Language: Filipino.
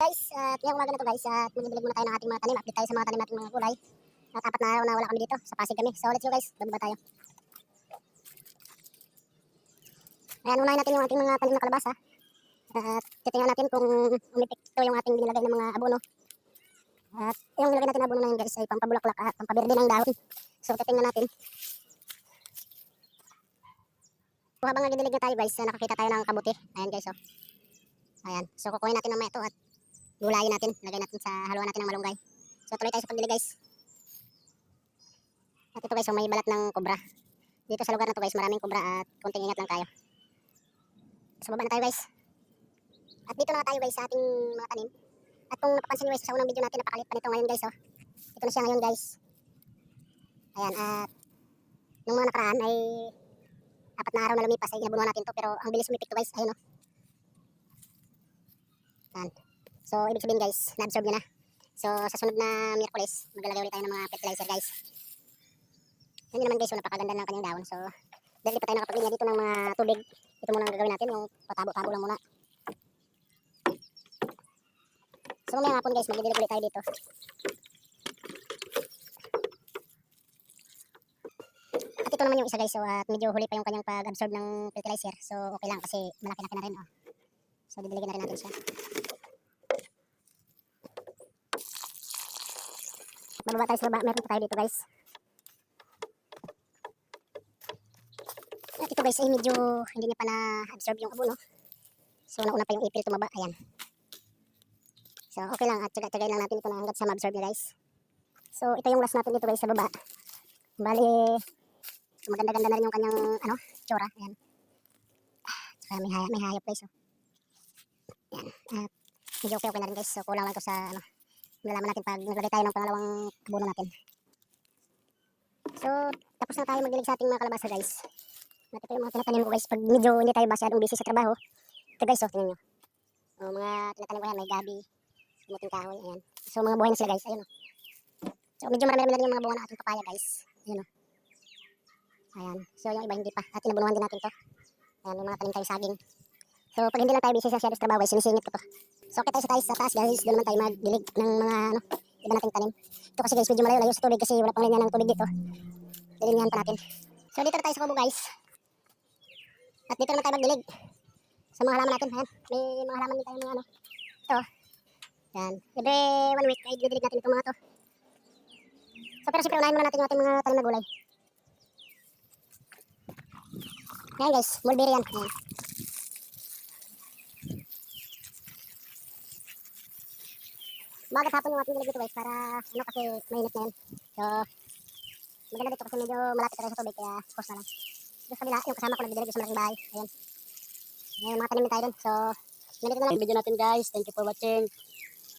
guys, at ngayong umaga na to guys, at magdidilig muna tayo ng ating mga tanim. Update tayo sa mga tanim nating mga gulay. At 4 na araw na wala kami dito, sa Pasig kami. So let's go guys, bababa tayo. Ayan, unahin natin yung ating mga tanim na kalabasa. At titingnan natin kung umipekto yung ating binilagay ng mga abono. At yung nilagay natin na abono na yun guys ay pampabulaklak at pampaberde ng dahon. So titingnan natin. So habang nagdidilig na tayo guys, nakakita tayo ng kabuti. Ayan guys, oh. Ayan, so kukunin natin mamaya ito at gulayin natin, lagay natin sa haluan natin ng malunggay. So tuloy tayo sa pagdilig guys. At ito guys, so may balat ng kobra. Dito sa lugar na to guys, maraming kobra at konting ingat lang tayo. So baba na tayo guys. At dito na tayo guys sa ating mga tanim. At kung napapansin nyo guys sa unang video natin, napakalit pa nito ngayon guys, oh. Ito na siya ngayon guys. Ayan, at nung mga nakaraan ay 4 na araw na lumipas ay inabunuhan natin to, pero ang bilis umipik to guys, ayun, oh. Ayan. So ibig sabihin guys, na-absorb nyo na. So sa sunod na Miyerkules, maglalagay ulit tayo ng mga fertilizer guys. Yan naman guys, so napakaganda ng kanyang dahon. So dahil di pa tayo nakapaglinya dito ng mga tubig, ito muna ang gagawin natin, yung patabo-tabo lang muna. So mamaya hapon guys, magdidilig ulit tayo dito. At ito naman yung isa guys, so at medyo huli pa yung kanyang pag-absorb ng fertilizer. So okay lang kasi malaki-laki na rin, oh. So didiligin na rin natin siya. Bababa tayo sa baba, meron pa tayo dito guys. At ito guys ay medyo hindi niya pa na-absorb yung abono. So nauna pa yung ipil tumaba, ayan. So okay lang at tsaga-tsagay lang natin ito na hanggat sa ma-absorb niya guys. So ito yung last natin dito guys sa baba. Bali, maganda-ganda na rin yung kanyang tsura, ayan. Tsaka may hayop guys, oh. Ayan, at medyo okay na rin guys. So kulang lang ito sa malalaman natin pag naglagay tayo ng pangalawang abono natin. So tapos na tayo magdilig sa ating mga kalabasa guys. At ito yung mga tinatanim ko guys pag medyo hindi tayo masyadong busy sa trabaho. Ito guys, oh, tingnan nyo. O, mga tinatanim ko yan, may gabi, muting kahoy, ayan. So mga buhay na sila guys, ayun, oh. So medyo marami-rami na rin yung mga bunga ng ating papaya guys. Ayun, oh. Ayan, so yung iba hindi pa. At inabunuhan din natin to. Ayan, yung mga tanim tayo saging. So pag hindi lang tayo busy sa shadows trabaho guys, sinisingit ko to. So okay tayo sa taas guys, doon naman tayo magdilig ng mga iba nating tanim. Ito kasi guys, medyo malayo-layo sa tubig kasi wala pang linya ng tubig dito. Dilinyahan pa natin. So dito na tayo sa kubo guys. At dito naman tayo magdilig sa mga halaman natin. Ayan, may mga halaman din tayo mga ito. Ayan, every 1 week ay didilig natin itong mga to. So pero siyempre unahin muna natin yung ating mga tanim na gulay. Ayan guys, mulberry yan. Ayan. Bagat hapon yung ating dilig dito guys para kasi mainit na yan. So maganda dito kasi medyo malapit tayo sa tubig kaya course na lang. Doon sa kabila, yung kasama ko nagdidilig sa malaking bahay. Ayan. Ayan, mga tanim din tayo dun. So ganito na lang Video natin guys. Thank you for watching.